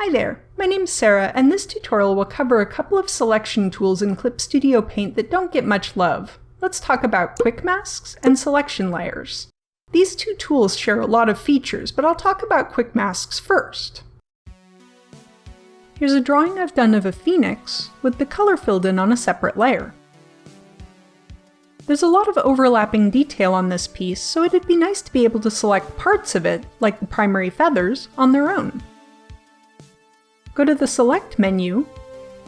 Hi there, my name's Sarah, and this tutorial will cover a couple of selection tools in Clip Studio Paint that don't get much love. Let's talk about quick masks and selection layers. These two tools share a lot of features, but I'll talk about quick masks first. Here's a drawing I've done of a phoenix with the color filled in on a separate layer. There's a lot of overlapping detail on this piece, so it'd be nice to be able to select parts of it, like the primary feathers, on their own. Go to the Select menu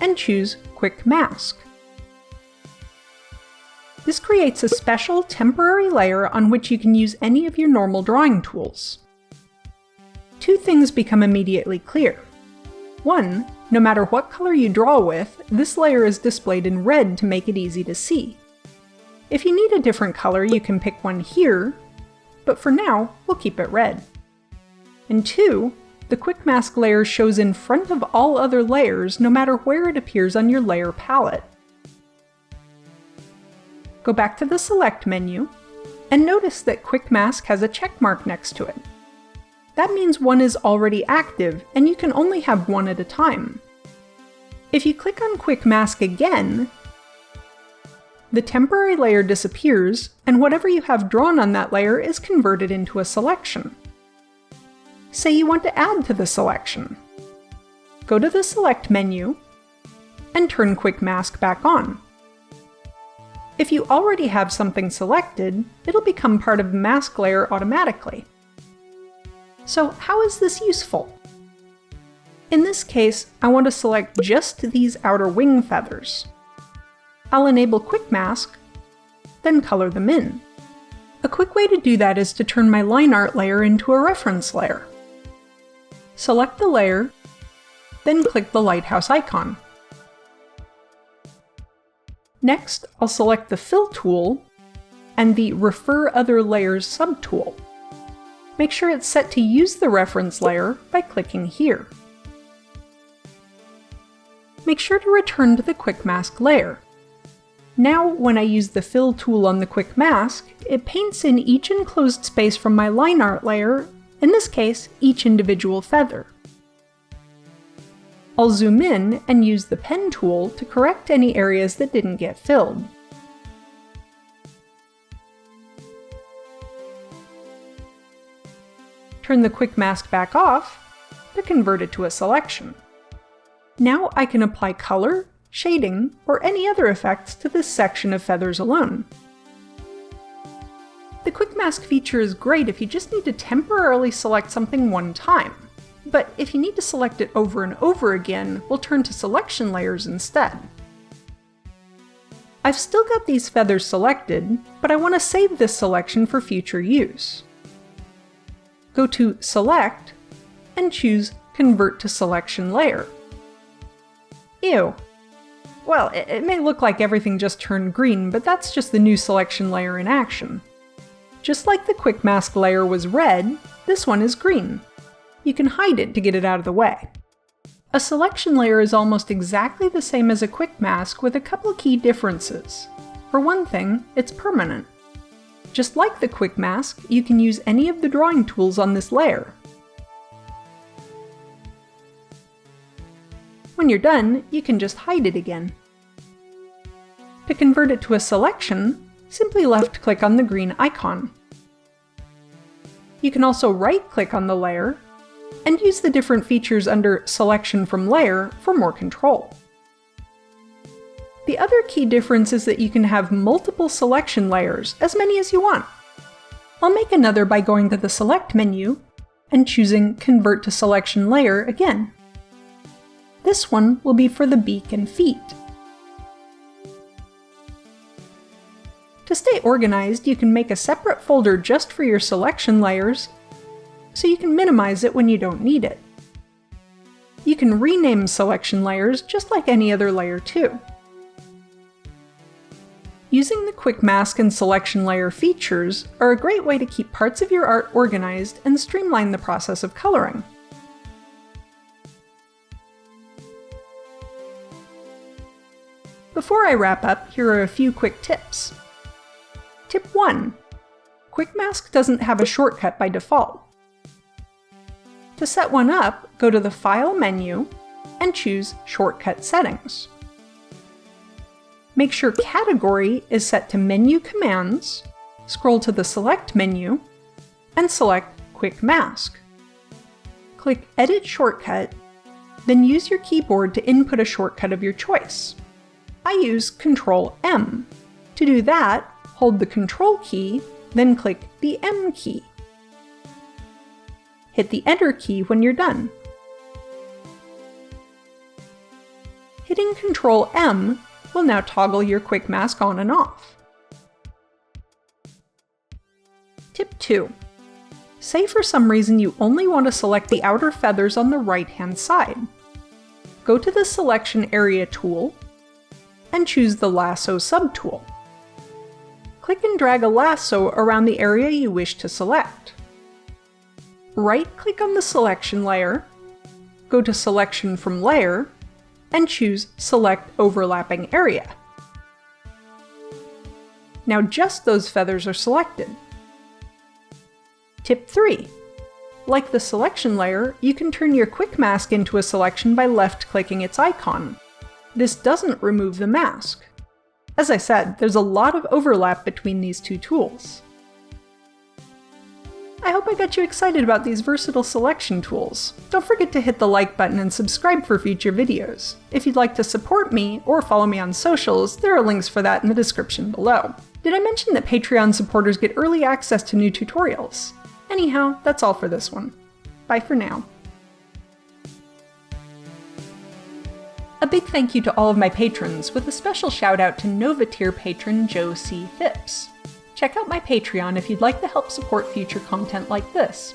and choose Quick Mask. This creates a special temporary layer on which you can use any of your normal drawing tools. Two things become immediately clear. One, no matter what color you draw with, this layer is displayed in red to make it easy to see. If you need a different color, you can pick one here, but for now, we'll keep it red. And two, the Quick Mask layer shows in front of all other layers no matter where it appears on your layer palette. Go back to the Select menu, and notice that Quick Mask has a check mark next to it. That means one is already active, and you can only have one at a time. If you click on Quick Mask again, the temporary layer disappears, and whatever you have drawn on that layer is converted into a selection. Say you want to add to the selection. Go to the Select menu and turn Quick Mask back on. If you already have something selected, it'll become part of the mask layer automatically. So how is this useful? In this case, I want to select just these outer wing feathers. I'll enable Quick Mask, then color them in. A quick way to do that is to turn my line art layer into a reference layer. Select the layer, then click the lighthouse icon. Next, I'll select the Fill tool and the Refer Other Layers subtool. Make sure it's set to use the reference layer by clicking here. Make sure to return to the Quick Mask layer. Now, when I use the Fill tool on the Quick Mask, it paints in each enclosed space from my line art layer, in this case, each individual feather. I'll zoom in and use the Pen tool to correct any areas that didn't get filled. Turn the Quick Mask back off to convert it to a selection. Now I can apply color, shading, or any other effects to this section of feathers alone. The Quick Mask feature is great if you just need to temporarily select something one time, but if you need to select it over and over again, we'll turn to selection layers instead. I've still got these feathers selected, but I want to save this selection for future use. Go to Select and choose Convert to Selection Layer. Ew. Well, it may look like everything just turned green, but that's just the new selection layer in action. Just like the Quick Mask layer was red, this one is green. You can hide it to get it out of the way. A selection layer is almost exactly the same as a Quick Mask with a couple key differences. For one thing, it's permanent. Just like the Quick Mask, you can use any of the drawing tools on this layer. When you're done, you can just hide it again. To convert it to a selection, simply left-click on the green icon. You can also right-click on the layer and use the different features under Selection from Layer for more control. The other key difference is that you can have multiple selection layers, as many as you want. I'll make another by going to the Select menu and choosing Convert to Selection Layer again. This one will be for the beak and feet. To stay organized, you can make a separate folder just for your selection layers, so you can minimize it when you don't need it. You can rename selection layers just like any other layer too. Using the Quick Mask and Selection Layer features are a great way to keep parts of your art organized and streamline the process of coloring. Before I wrap up, here are a few quick tips. Tip 1. Quick Mask doesn't have a shortcut by default. To set one up, go to the File menu and choose Shortcut Settings. Make sure Category is set to Menu Commands, scroll to the Select menu, and select Quick Mask. Click Edit Shortcut, then use your keyboard to input a shortcut of your choice. I use Ctrl-M. To do that, hold the Control key, then click the M key. Hit the Enter key when you're done. Hitting Ctrl-M will now toggle your Quick Mask on and off. Tip 2. Say for some reason you only want to select the outer feathers on the right-hand side. Go to the Selection Area tool and choose the Lasso subtool. Click and drag a lasso around the area you wish to select. Right-click on the selection layer, go to Selection from Layer, and choose Select Overlapping Area. Now just those feathers are selected. Tip 3. Like the selection layer, you can turn your Quick Mask into a selection by left-clicking its icon. This doesn't remove the mask. As I said, there's a lot of overlap between these two tools. I hope I got you excited about these versatile selection tools. Don't forget to hit the like button and subscribe for future videos. If you'd like to support me or follow me on socials, there are links for that in the description below. Did I mention that Patreon supporters get early access to new tutorials? Anyhow, that's all for this one. Bye for now. A big thank you to all of my patrons, with a special shout out to Nova Tier patron Joe C. Phipps. Check out my Patreon if you'd like to help support future content like this.